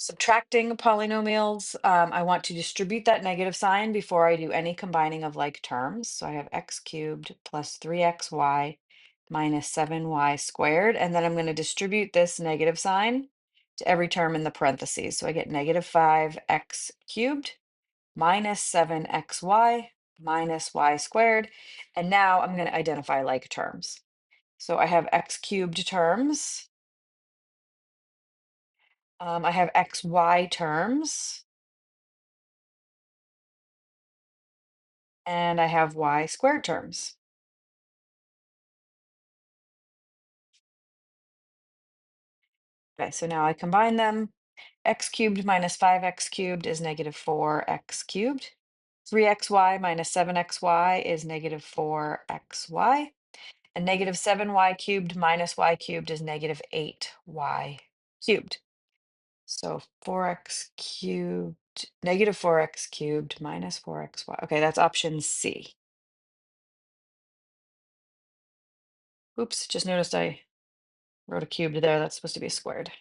Subtracting polynomials, I want to distribute that negative sign before I do any combining of like terms. So I have x cubed plus 3xy minus 7y squared. And then I'm going to distribute this negative sign to every term in the parentheses. So I get negative 5x cubed minus 7xy minus y squared. And now I'm going to identify like terms. So I have x cubed terms. I have xy terms. And I have y squared terms. Okay, so now I combine them. X cubed minus 5x cubed is negative 4x cubed. 3xy minus 7xy is negative 4xy. And negative 7y cubed minus y cubed is negative 8y cubed. So 4x cubed, negative 4x cubed minus 4xy. Okay, that's option C. Oops, just noticed I wrote a cubed there. That's supposed to be a squared.